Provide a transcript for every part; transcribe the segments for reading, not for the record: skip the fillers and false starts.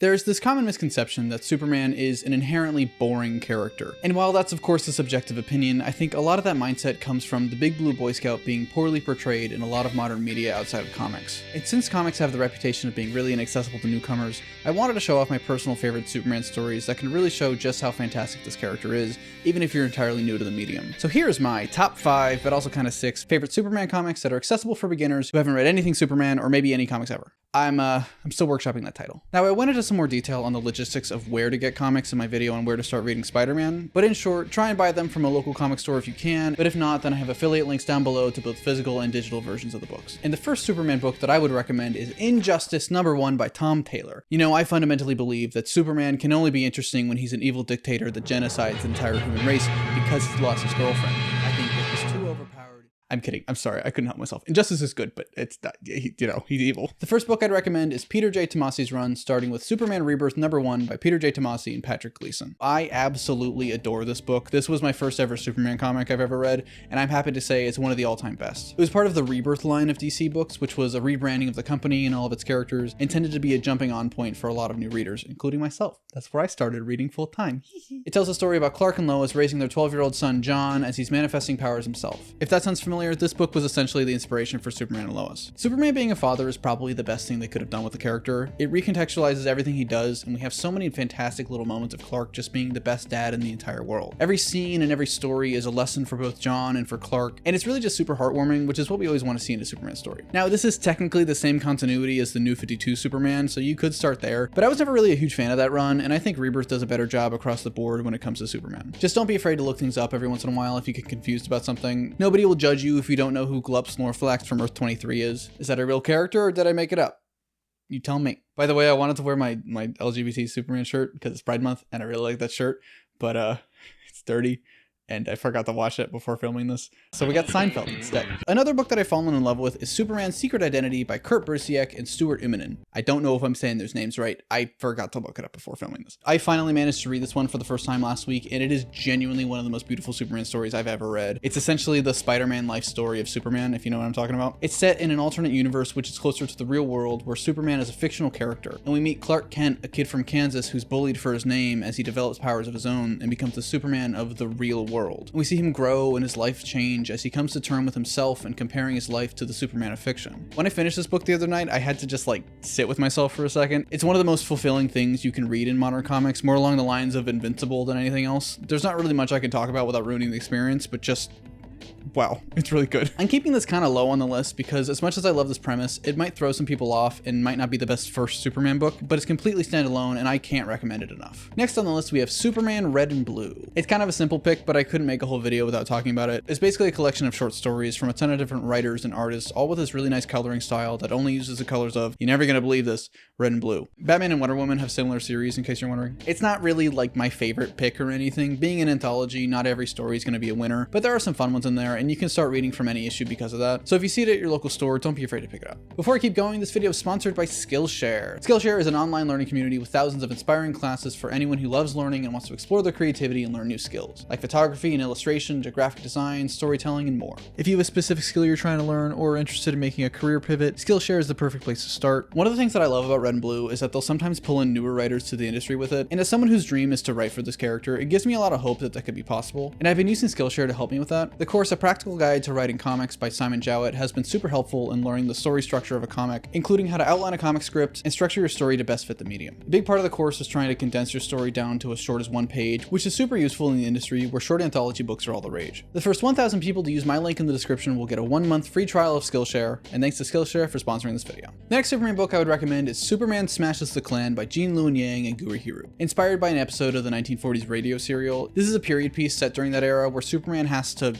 There's this common misconception that Superman is an inherently boring character. And while that's of course a subjective opinion, I think a lot of that mindset comes from the Big Blue Boy Scout being poorly portrayed in a lot of modern media outside of comics. And since comics have the reputation of being really inaccessible to newcomers, I wanted to show off my personal favorite Superman stories that can really show just how fantastic this character is, even if you're entirely new to the medium. So here's my top 5, but also kind of 6, favorite Superman comics that are accessible for beginners who haven't read anything Superman or maybe any comics ever. I'm still workshopping that title. Now, I went into some more detail on the logistics of where to get comics in my video on where to start reading Spider-Man, but in short, try and buy them from a local comic store if you can, but if not, then I have affiliate links down below to both physical and digital versions of the books. And the first Superman book that I would recommend is Injustice #1 by Tom Taylor. You know, I fundamentally believe that Superman can only be interesting when he's an evil dictator that genocides the entire human race because he's lost his girlfriend. I think that he's too overpowered. I'm kidding. I'm sorry. I couldn't help myself. Injustice is good, but it's not, he's evil. The first book I'd recommend is Peter J. Tomasi's run, starting with Superman Rebirth #1 by Peter J. Tomasi and Patrick Gleason. I absolutely adore this book. This was my first ever Superman comic I've ever read, and I'm happy to say it's one of the all-time best. It was part of the Rebirth line of DC books, which was a rebranding of the company and all of its characters, intended to be a jumping on point for a lot of new readers, including myself. That's where I started reading full-time. It tells a story about Clark and Lois raising their 12-year-old son, John, as he's manifesting powers himself. If that sounds familiar, this book was essentially the inspiration for Superman and Lois. Superman being a father is probably the best thing they could have done with the character. It recontextualizes everything he does, and we have so many fantastic little moments of Clark just being the best dad in the entire world. Every scene and every story is a lesson for both John and for Clark, and it's really just super heartwarming, which is what we always want to see in a Superman story. Now, this is technically the same continuity as the New 52 Superman, so you could start there, but I was never really a huge fan of that run, and I think Rebirth does a better job across the board when it comes to Superman. Just don't be afraid to look things up every once in a while if you get confused about something. Nobody will judge you if you don't know who Glup Snorflax from Earth 23 is. Is that a real character or did I make it up? You tell me. By the way, I wanted to wear my LGBT Superman shirt because it's Pride Month and I really like that shirt, but it's dirty and I forgot to wash it before filming this. So we got Seinfeld instead. Another book that I've fallen in love with is Superman's Secret Identity by Kurt Busiek and Stuart Immonen. I don't know if I'm saying those names right. I forgot to look it up before filming this. I finally managed to read this one for the first time last week, and it is genuinely one of the most beautiful Superman stories I've ever read. It's essentially the Spider-Man life story of Superman, if you know what I'm talking about. It's set in an alternate universe which is closer to the real world, where Superman is a fictional character, and we meet Clark Kent, a kid from Kansas who's bullied for his name as he develops powers of his own and becomes the Superman of the real world. And we see him grow and his life change as he comes to terms with himself and comparing his life to the Superman of fiction. When I finished this book the other night, I had to just sit with myself for a second. It's one of the most fulfilling things you can read in modern comics, more along the lines of Invincible than anything else. There's not really much I can talk about without ruining the experience, but just wow, it's really good. I'm keeping this kind of low on the list because as much as I love this premise, it might throw some people off and might not be the best first Superman book, but it's completely standalone and I can't recommend it enough. Next on the list, we have Superman Red and Blue. It's kind of a simple pick, but I couldn't make a whole video without talking about it. It's basically a collection of short stories from a ton of different writers and artists, all with this really nice coloring style that only uses the colors of, you're never gonna believe this, red and blue. Batman and Wonder Woman have similar series, in case you're wondering. It's not really my favorite pick or anything. Being an anthology, not every story is gonna be a winner, but there are some fun ones in there and you can start reading from any issue because of that. So if you see it at your local store, don't be afraid to pick it up. Before I keep going, this video is sponsored by Skillshare. Skillshare is an online learning community with thousands of inspiring classes for anyone who loves learning and wants to explore their creativity and learn new skills, like photography and illustration, to graphic design, storytelling, and more. If you have a specific skill you're trying to learn or are interested in making a career pivot, Skillshare is the perfect place to start. One of the things that I love about Red and Blue is that they'll sometimes pull in newer writers to the industry with it, and as someone whose dream is to write for this character, it gives me a lot of hope that that could be possible, and I've been using Skillshare to help me with that. The course, A Practical Guide to Writing Comics by Simon Jowett, has been super helpful in learning the story structure of a comic, including how to outline a comic script and structure your story to best fit the medium. A big part of the course is trying to condense your story down to as short as one page, which is super useful in the industry where short anthology books are all the rage. The first 1,000 people to use my link in the description will get a 1-month free trial of Skillshare, and thanks to Skillshare for sponsoring this video. The next Superman book I would recommend is Superman Smashes the Klan by Gene Luen Yang and Gurihiru. Inspired by an episode of the 1940s radio serial, this is a period piece set during that era where Superman has to,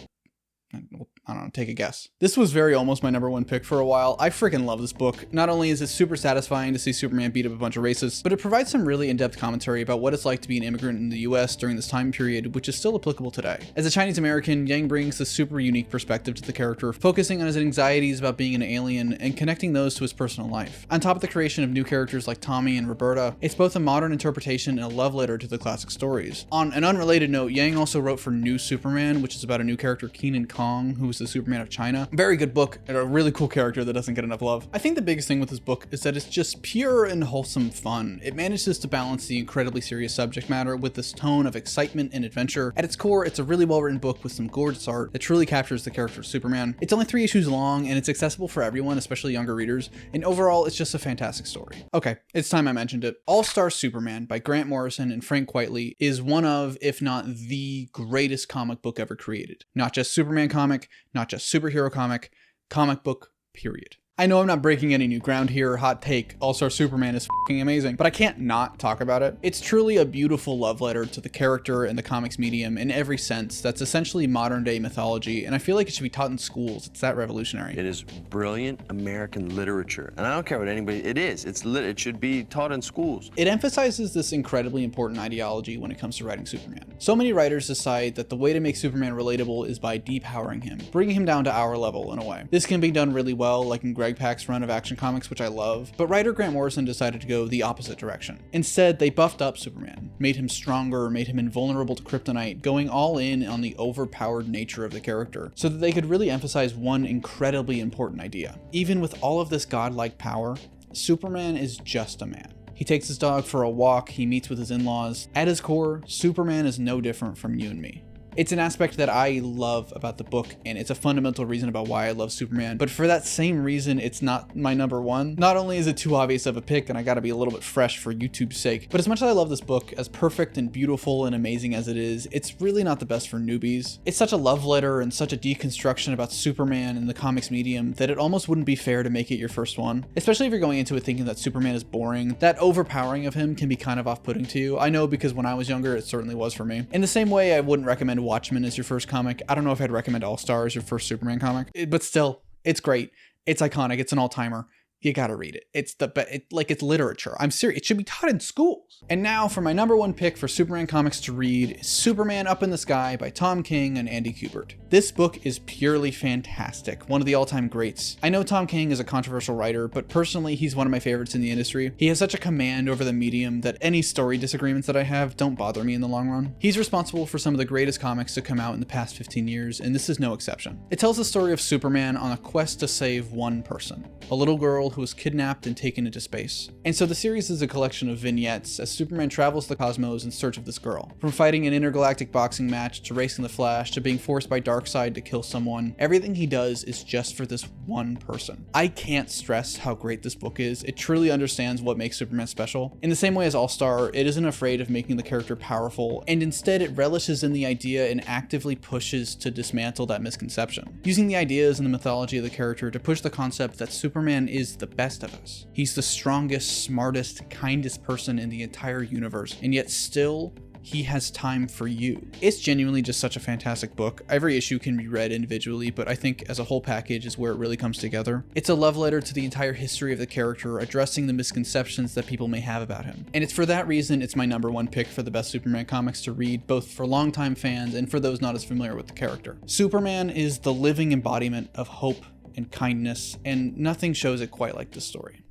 I don't know, take a guess. This was very almost my #1 pick for a while. I freaking love this book. Not only is it super satisfying to see Superman beat up a bunch of racists, but it provides some really in-depth commentary about what it's like to be an immigrant in the US during this time period, which is still applicable today. As a Chinese American, Yang brings this super unique perspective to the character, focusing on his anxieties about being an alien and connecting those to his personal life. On top of the creation of new characters like Tommy and Roberta, it's both a modern interpretation and a love letter to the classic stories. On an unrelated note, Yang also wrote for New Superman, which is about a new character, Kenan, who was was the Superman of China. Very good book and a really cool character that doesn't get enough love. I think the biggest thing with this book is that it's just pure and wholesome fun. It manages to balance the incredibly serious subject matter with this tone of excitement and adventure. At its core, it's a really well-written book with some gorgeous art that truly captures the character of Superman. It's only 3 issues long and it's accessible for everyone, especially younger readers, and overall it's just a fantastic story. Okay, it's time I mentioned it. All-Star Superman by Grant Morrison and Frank Quitely is one of, if not the greatest comic book ever created. Not just Superman comic, not just superhero comic book, period. I know I'm not breaking any new ground here, hot take, All-Star Superman is f***ing amazing, but I can't not talk about it. It's truly a beautiful love letter to the character and the comics medium in every sense that's essentially modern day mythology, and I feel like it should be taught in schools. It's that revolutionary. It is brilliant American literature, and I don't care what anybody, it should be taught in schools. It emphasizes this incredibly important ideology when it comes to writing Superman. So many writers decide that the way to make Superman relatable is by depowering him, bringing him down to our level in a way. This can be done really well, like in Greg Pak's run of Action Comics, which I love, but writer Grant Morrison decided to go the opposite direction. Instead, they buffed up Superman, made him stronger, made him invulnerable to kryptonite, going all in on the overpowered nature of the character, so that they could really emphasize one incredibly important idea. Even with all of this godlike power, Superman is just a man. He takes his dog for a walk, he meets with his in-laws. At his core, Superman is no different from you and me. It's an aspect that I love about the book, and it's a fundamental reason about why I love Superman, but for that same reason, it's not my number one. Not only is it too obvious of a pick, and I gotta be a little bit fresh for YouTube's sake, but as much as I love this book, as perfect and beautiful and amazing as it is, it's really not the best for newbies. It's such a love letter and such a deconstruction about Superman and the comics medium that it almost wouldn't be fair to make it your first one. Especially if you're going into it thinking that Superman is boring. That overpowering of him can be kind of off-putting to you. I know, because when I was younger, it certainly was for me. In the same way, I wouldn't recommend Watchmen as your first comic. I don't know if I'd recommend All-Star as your first Superman comic, but still, it's great. It's iconic. It's an all-timer. You gotta read it. It's it's literature. I'm serious. It should be taught in schools. And now for my number one pick for Superman comics to read, Superman Up in the Sky by Tom King and Andy Kubert. This book is purely fantastic. One of the all-time greats. I know Tom King is a controversial writer, but personally, he's one of my favorites in the industry. He has such a command over the medium that any story disagreements that I have don't bother me in the long run. He's responsible for some of the greatest comics to come out in the past 15 years, and this is no exception. It tells the story of Superman on a quest to save one person, a little girl who was kidnapped and taken into space. And so the series is a collection of vignettes as Superman travels the cosmos in search of this girl. From fighting an intergalactic boxing match, to racing the Flash, to being forced by Darkseid to kill someone, everything he does is just for this one person. I can't stress how great this book is. It truly understands what makes Superman special. In the same way as All-Star, it isn't afraid of making the character powerful, and instead it relishes in the idea and actively pushes to dismantle that misconception. Using the ideas and the mythology of the character to push the concept that Superman is the best of us. He's the strongest, smartest, kindest person in the entire universe, and yet still, he has time for you. It's genuinely just such a fantastic book. Every issue can be read individually, but I think as a whole package is where it really comes together. It's a love letter to the entire history of the character, addressing the misconceptions that people may have about him. And it's for that reason it's my number one pick for the best Superman comics to read, both for longtime fans and for those not as familiar with the character. Superman is the living embodiment of hope and kindness, and nothing shows it quite like this story.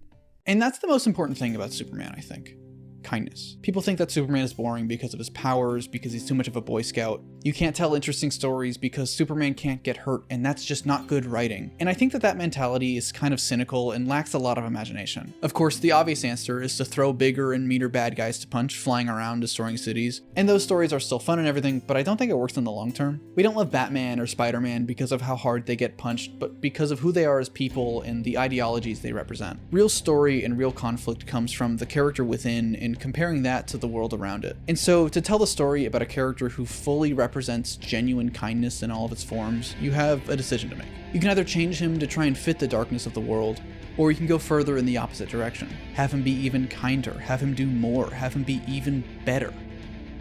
And that's the most important thing about Superman, I think. Kindness. People think that Superman is boring because of his powers, because he's too much of a Boy Scout. You can't tell interesting stories because Superman can't get hurt, and that's just not good writing. And I think that mentality is kind of cynical and lacks a lot of imagination. Of course, the obvious answer is to throw bigger and meaner bad guys to punch, flying around, destroying cities. And those stories are still fun and everything, but I don't think it works in the long term. We don't love Batman or Spider-Man because of how hard they get punched, but because of who they are as people and the ideologies they represent. Real story and real conflict comes from the character within and comparing that to the world around it. And so to tell the story about a character who fully represents genuine kindness in all of its forms, you have a decision to make. You can either change him to try and fit the darkness of the world, or you can go further in the opposite direction. Have him be even kinder, have him do more, have him be even better,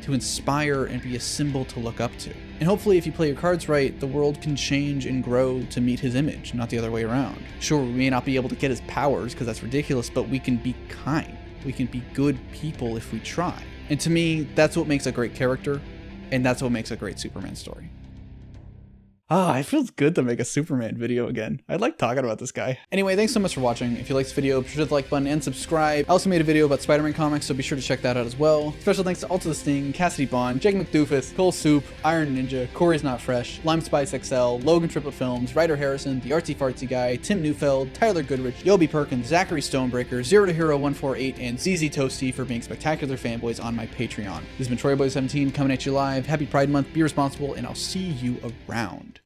to inspire and be a symbol to look up to. And hopefully if you play your cards right, the world can change and grow to meet his image, not the other way around. Sure, we may not be able to get his powers because that's ridiculous, but we can be kind. We can be good people if we try. And to me, that's what makes a great character, and that's what makes a great Superman story. It feels good to make a Superman video again. I like talking about this guy. Anyway, thanks so much for watching. If you liked this video, be sure to hit the like button and subscribe. I also made a video about Spider-Man comics, so be sure to check that out as well. Special thanks to Alta the Sting, Cassidy Bond, Jake McDoofus, Cole Soup, Iron Ninja, Corey's Not Fresh, Lime Spice XL, Logan Triplet Films, Ryder Harrison, The Artsy Fartsy Guy, Tim Neufeld, Tyler Goodrich, Yobi Perkins, Zachary Stonebreaker, Zero to Hero 148, and ZZ Toasty for being spectacular fanboys on my Patreon. This has been TroyBoy17 coming at you live. Happy Pride Month, be responsible, and I'll see you around.